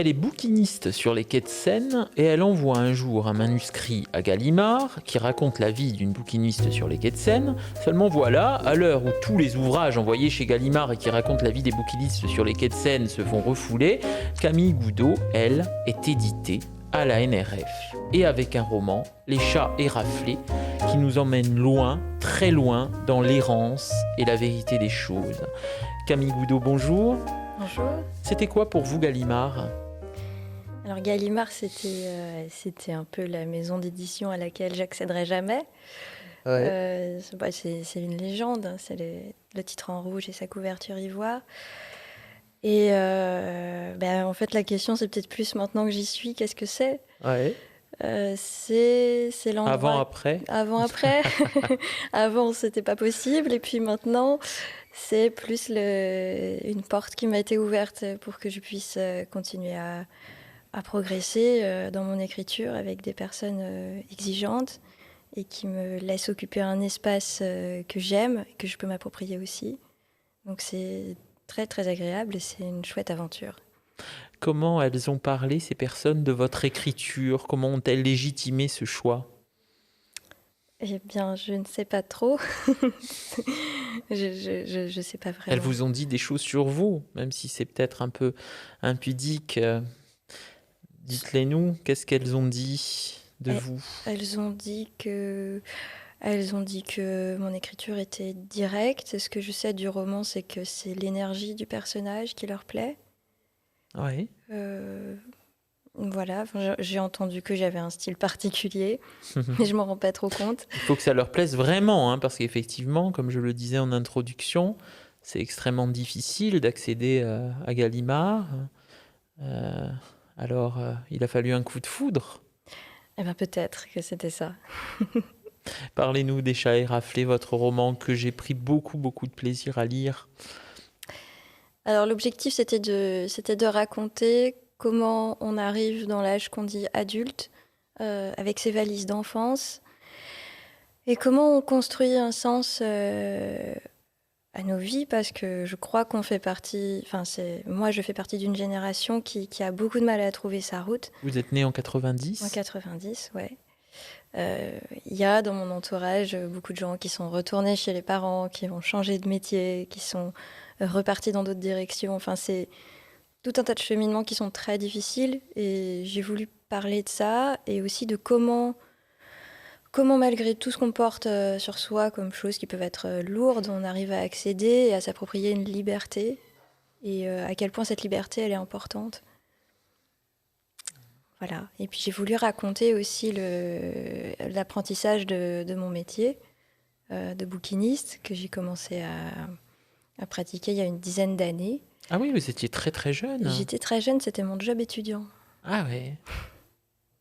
Elle est bouquiniste sur les quais de Seine et elle envoie un jour un manuscrit à Gallimard qui raconte la vie d'une bouquiniste sur les quais de Seine. Seulement voilà, à l'heure où tous les ouvrages envoyés chez Gallimard et qui racontent la vie des bouquinistes sur les quais de Seine se font refouler, Camille Goudot, elle, est éditée à la NRF et avec un roman, Les chats éraflés, qui nous emmène loin, très loin, dans l'errance et la vérité des choses. Camille Goudot, bonjour. Bonjour. C'était quoi pour vous Gallimard ? Alors Gallimard, c'était un peu la maison d'édition à laquelle j'accéderai jamais. Ouais. C'est une légende, hein, c'est le titre en rouge et sa couverture ivoire. Et en fait, la question, c'est peut-être plus maintenant que j'y suis, qu'est-ce que c'est ? Ouais. C'est l'endroit... Avant-après ? Avant-après. Avant, c'était pas possible. Et puis maintenant, c'est plus une porte qui m'a été ouverte pour que je puisse continuer à progresser dans mon écriture avec des personnes exigeantes et qui me laissent occuper un espace que j'aime et que je peux m'approprier aussi. Donc c'est très très agréable et c'est une chouette aventure. Comment elles ont parlé, ces personnes, de votre écriture ? Comment ont-elles légitimé ce choix ? Eh bien, je ne sais pas trop. je sais pas vraiment. Elles vous ont dit des choses sur vous, même si c'est peut-être un peu impudique. Dites-les nous, qu'est-ce qu'elles ont dit de vous ? Elles ont dit que mon écriture était directe. Ce que je sais du roman, c'est que c'est l'énergie du personnage qui leur plaît. Oui. Voilà, j'ai entendu que j'avais un style particulier, mais je m'en rends pas trop compte. Il faut que ça leur plaise vraiment, hein, parce qu'effectivement, comme je le disais en introduction, c'est extrêmement difficile d'accéder à Gallimard. Alors, il a fallu un coup de foudre. Eh bien, peut-être que c'était ça. Parlez-nous des chats éraflés, votre roman que j'ai pris beaucoup de plaisir à lire. Alors, l'objectif, c'était de raconter comment on arrive dans l'âge qu'on dit adulte, avec ses valises d'enfance, et comment on construit un sens à nos vies, parce que je crois qu'on fait partie... Moi, je fais partie d'une génération qui a beaucoup de mal à trouver sa route. Vous êtes né en 90 ? En 90, ouais. Il y a dans mon entourage beaucoup de gens qui sont retournés chez les parents, qui ont changé de métier, qui sont repartis dans d'autres directions. Enfin, c'est tout un tas de cheminements qui sont très difficiles. Et j'ai voulu parler de ça et aussi de comment malgré tout ce qu'on porte sur soi comme choses qui peuvent être lourdes, on arrive à accéder et à s'approprier une liberté. Et à quel point cette liberté, elle est importante. Voilà. Et puis j'ai voulu raconter aussi l'apprentissage de mon métier de bouquiniste que j'ai commencé à pratiquer il y a une dizaine d'années. Ah oui, vous étiez très jeune. J'étais très jeune, c'était mon job étudiant. Ah ouais.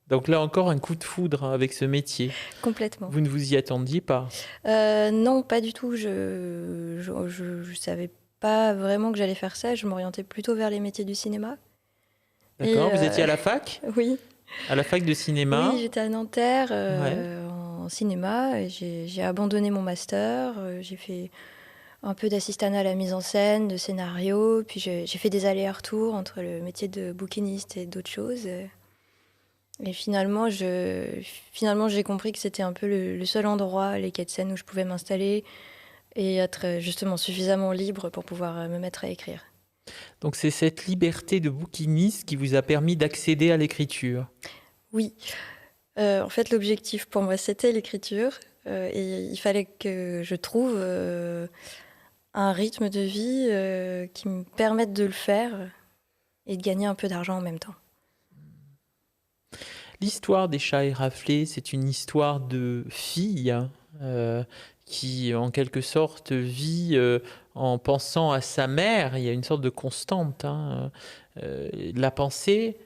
Donc là encore un coup de foudre avec ce métier. Complètement. Vous ne vous y attendiez pas ? Non, pas du tout. Je savais pas vraiment que j'allais faire ça. Je m'orientais plutôt vers les métiers du cinéma. D'accord, vous étiez à la fac ? Oui. À la fac de cinéma ? Oui, j'étais à Nanterre en cinéma. Et j'ai abandonné mon master. J'ai fait un peu d'assistanat à la mise en scène, de scénario. Puis j'ai fait des allers-retours entre le métier de bouquiniste et d'autres choses. Et finalement, j'ai compris que c'était un peu le seul endroit, les quais de Seine, où je pouvais m'installer et être justement suffisamment libre pour pouvoir me mettre à écrire. Donc c'est cette liberté de bouquiniste qui vous a permis d'accéder à l'écriture ? Oui. En fait, l'objectif pour moi, c'était l'écriture. Et il fallait que je trouve un rythme de vie qui me permette de le faire et de gagner un peu d'argent en même temps. L'histoire des chats éraflés, c'est une histoire de fille qui, en quelque sorte, vit en pensant à sa mère. Il y a une sorte de constante. La pensée,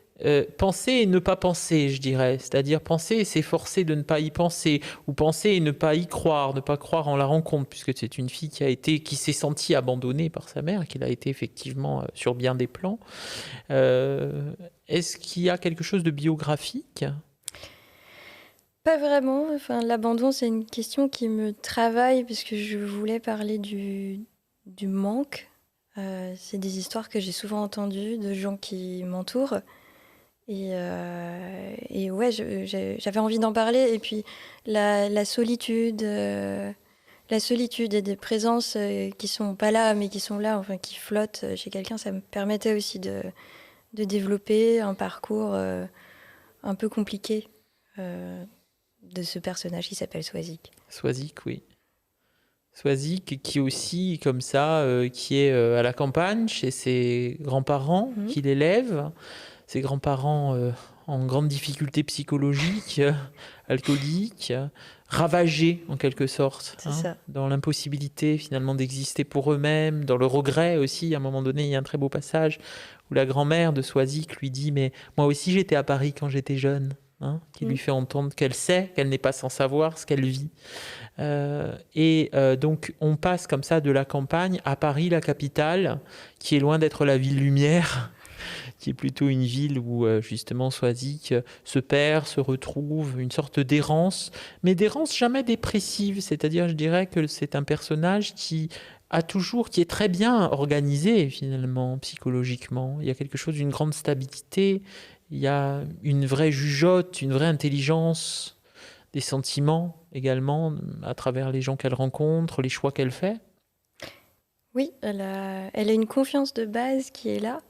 penser et ne pas penser, je dirais. C'est-à-dire penser et s'efforcer de ne pas y penser, ou penser et ne pas y croire, ne pas croire en la rencontre, puisque c'est une fille qui s'est sentie abandonnée par sa mère, qui l'a été effectivement sur bien des plans. Est-ce qu'il y a quelque chose de biographique ? Pas vraiment. Enfin, l'abandon, c'est une question qui me travaille parce que je voulais parler du manque C'est des histoires que j'ai souvent entendues de gens qui m'entourent. Et ouais, j'avais envie d'en parler. Et puis la solitude, la solitude et des présences qui sont pas là, mais qui sont là, enfin qui flottent chez quelqu'un, ça me permettait aussi de développer un parcours un peu compliqué de ce personnage qui s'appelle Swazik. Swazik, oui. Swazik qui aussi, comme ça, qui est à la campagne chez ses grands-parents, Mhm. qui l'élèvent. Ses grands-parents en grande difficulté psychologique, alcoolique, ravagés en quelque sorte, C'est ça. dans l'impossibilité finalement d'exister pour eux-mêmes, dans le regret aussi. À un moment donné, il y a un très beau passage où la grand-mère de Swazik lui dit « Mais moi aussi j'étais à Paris quand j'étais jeune ». Qui lui fait entendre qu'elle sait, qu'elle n'est pas sans savoir ce qu'elle vit. Donc on passe comme ça de la campagne à Paris, la capitale, qui est loin d'être la ville lumière, qui est plutôt une ville où justement Swazik se perd, se retrouve, une sorte d'errance, mais d'errance jamais dépressive, c'est-à-dire je dirais que c'est un personnage qui est très bien organisé finalement psychologiquement. Il y a quelque chose d'une grande stabilité, il y a une vraie jugeote, une vraie intelligence des sentiments également à travers les gens qu'elle rencontre, les choix qu'elle fait. Oui, elle a une confiance de base qui est là,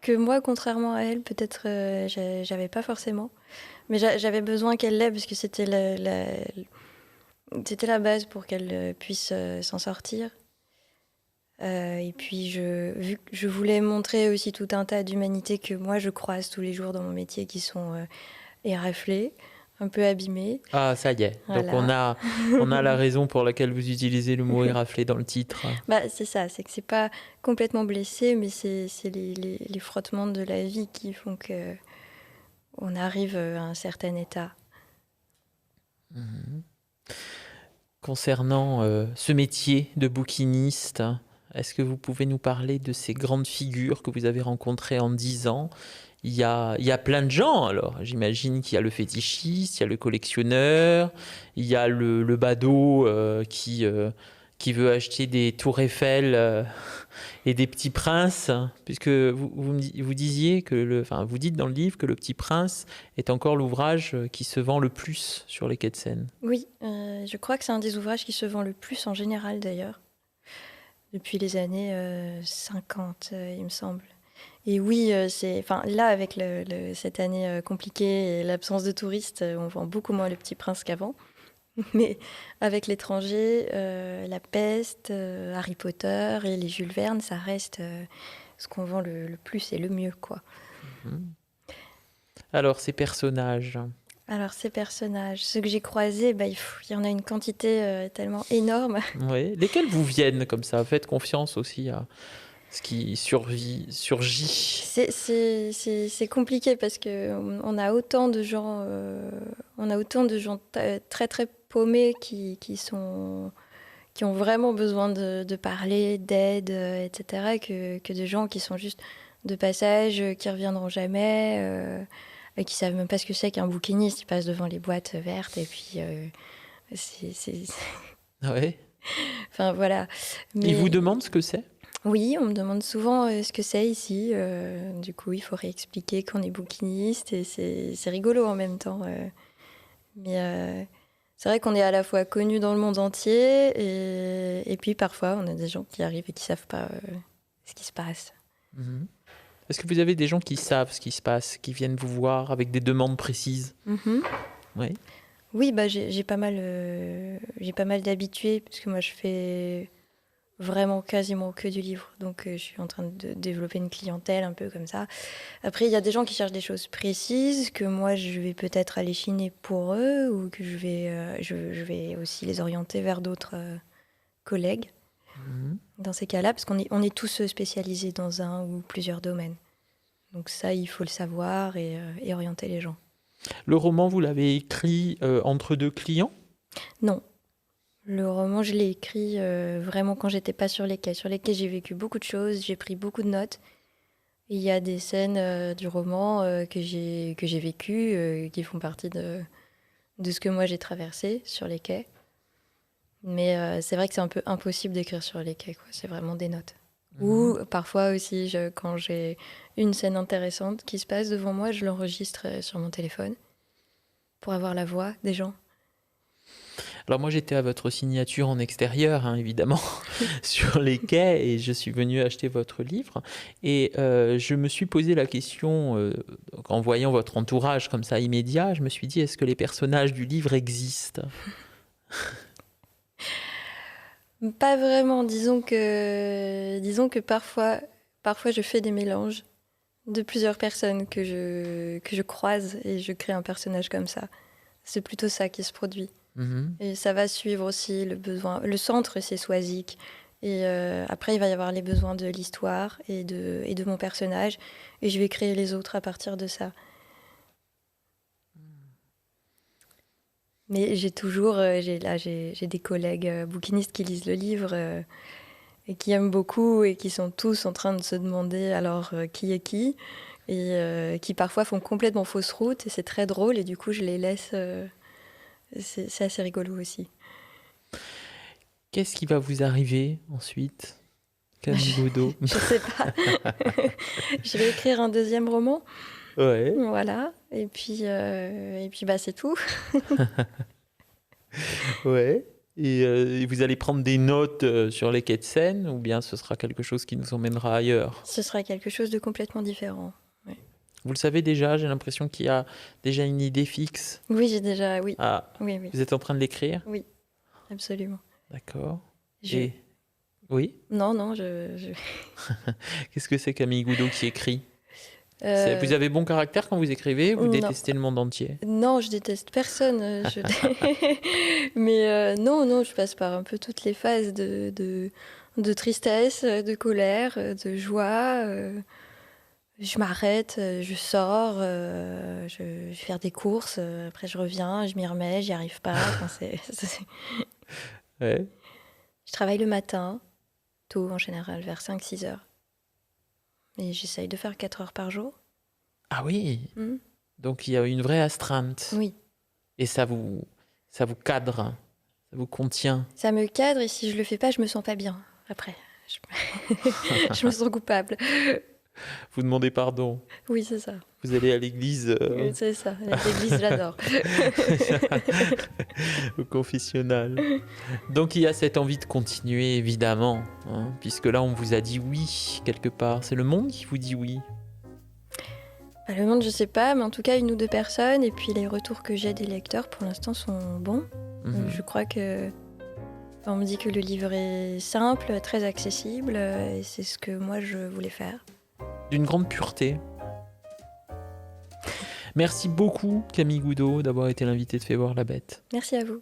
que moi, contrairement à elle, peut-être j'avais pas forcément. Mais j'avais besoin qu'elle l'ait, parce que c'était c'était la base pour qu'elle puisse s'en sortir. Et puis, vu que je voulais montrer aussi tout un tas d'humanités que moi, je croise tous les jours dans mon métier, qui sont éraflées, un peu abîmées. Ah, ça y est. Voilà. Donc on a la raison pour laquelle vous utilisez le mot éraflé dans le titre. Bah, c'est ça, c'est que c'est pas complètement blessé, mais c'est les frottements de la vie qui font que on arrive à un certain état. Concernant ce métier de bouquiniste, est-ce que vous pouvez nous parler de ces grandes figures que vous avez rencontrées en 10 ans? Il y a plein de gens, alors. J'imagine qu'il y a le fétichiste, il y a le collectionneur, il y a le badaud qui veut acheter des tours Eiffel et des petits princes, puisque vous disiez vous dites dans le livre que le Petit Prince est encore l'ouvrage qui se vend le plus sur les quais de Seine. Oui, je crois que c'est un des ouvrages qui se vend le plus en général d'ailleurs, depuis les années 50, il me semble. Et oui, là, avec cette année compliquée et l'absence de touristes, on vend beaucoup moins le Petit Prince qu'avant. Mais avec l'étranger, la peste, Harry Potter et les Jules Verne, ça reste ce qu'on vend le plus et le mieux, quoi. Alors, ces personnages. Alors, ces personnages, ceux que j'ai croisés, il y en a une quantité tellement énorme. Oui. Lesquels vous viennent comme ça? Faites confiance aussi à ce qui surgit. C'est compliqué parce que on a autant de gens, très très paumés qui ont vraiment besoin de parler, d'aide, etc., que de gens qui sont juste de passage, qui reviendront jamais, et qui savent même pas ce que c'est qu'un bouquiniste. Ils passent devant les boîtes vertes et puis c'est... Ouais. Enfin voilà. Mais... Ils vous demandent ce que c'est? Oui, on me demande souvent ce que c'est ici. Du coup, il faut réexpliquer qu'on est bouquiniste et c'est rigolo en même temps. Mais c'est vrai qu'on est à la fois connu dans le monde entier et puis parfois on a des gens qui arrivent et qui savent pas ce qui se passe. Mhm. Est-ce que vous avez des gens qui savent ce qui se passe, qui viennent vous voir avec des demandes précises? Oui. Oui, j'ai pas mal d'habitués parce que moi je fais vraiment quasiment que du livre. Donc je suis en train de développer une clientèle un peu comme ça. Après, il y a des gens qui cherchent des choses précises que moi je vais peut-être aller chiner pour eux ou que je vais aussi les orienter vers d'autres collègues dans ces cas-là, parce on est tous spécialisés dans un ou plusieurs domaines. Donc ça, il faut le savoir et orienter les gens. Le roman, vous l'avez écrit entre deux clients? Non. Le roman, je l'ai écrit vraiment quand j'étais pas sur les quais. Sur les quais, j'ai vécu beaucoup de choses, j'ai pris beaucoup de notes. Et il y a des scènes du roman que j'ai vécues, qui font partie de ce que moi j'ai traversé sur les quais. Mais c'est vrai que c'est un peu impossible d'écrire sur les quais, quoi. C'est vraiment des notes. Ou parfois aussi, quand j'ai une scène intéressante qui se passe devant moi, je l'enregistre sur mon téléphone pour avoir la voix des gens. Alors moi j'étais à votre signature en extérieur, hein, évidemment, sur les quais, et je suis venu acheter votre livre. Et je me suis posé la question, en voyant votre entourage comme ça immédiat, je me suis dit, est-ce que les personnages du livre existent? Pas vraiment, disons que parfois je fais des mélanges de plusieurs personnes que je croise et je crée un personnage comme ça. C'est plutôt ça qui se produit. Mhm. Et ça va suivre aussi le besoin. Le centre, c'est Swazik. Et après, il va y avoir les besoins de l'histoire et de mon personnage. Et je vais créer les autres à partir de ça. Mais j'ai toujours, j'ai des collègues bouquinistes qui lisent le livre et qui aiment beaucoup et qui sont tous en train de se demander alors qui est qui et qui parfois font complètement fausse route et c'est très drôle et du coup je les laisse. C'est assez rigolo aussi. Qu'est-ce qui va vous arriver ensuite, Camille Gaudot? Je sais pas. Je vais écrire un deuxième roman. Ouais. Voilà. Et puis bah, c'est tout. Ouais. Et vous allez prendre des notes sur les quais de Seine, ou bien ce sera quelque chose qui nous emmènera ailleurs? Ce sera quelque chose de complètement différent. Vous le savez déjà, j'ai l'impression qu'il y a déjà une idée fixe. Oui, j'ai déjà. Oui. Ah, Oui, oui. vous êtes en train de l'écrire? Oui, absolument. D'accord. Je- Et oui, Non, qu'est-ce que c'est Camille Goudot qui écrit? Euh, Vous avez bon caractère quand vous écrivez, vous non. détestez le monde entier? Non, je déteste personne. Mais non, je passe par un peu toutes les phases de tristesse, de colère, de joie. Je m'arrête, je sors, je vais faire des courses, après je reviens, je m'y remets, j'y arrive pas. Enfin, Ouais. Je travaille le matin, tôt en général, vers 5-6 heures. Et j'essaye de faire 4 heures par jour. Ah oui, Mhm. donc il y a une vraie astreinte. Oui, Et ça vous cadre, ça vous contient. ça me cadre et si je le fais pas, je me sens pas bien après. Je me sens coupable. Vous demandez pardon. Oui, c'est ça. Vous allez à l'église, C'est ça. L'église, j'adore. au confessionnal. Donc il y a cette envie de continuer, évidemment, hein, puisque là on vous a dit oui, quelque part. C'est le monde qui vous dit oui. Bah, le monde, je sais pas, mais en tout cas, 1 ou 2 personnes. Et puis les retours que j'ai des lecteurs, pour l'instant, sont bons. Mhm. Je crois que on me dit que le livre est simple, très accessible, et c'est ce que moi je voulais faire. D'une grande pureté. Merci beaucoup Camille Goudot d'avoir été l'invitée de Fais voir la bête. Merci à vous.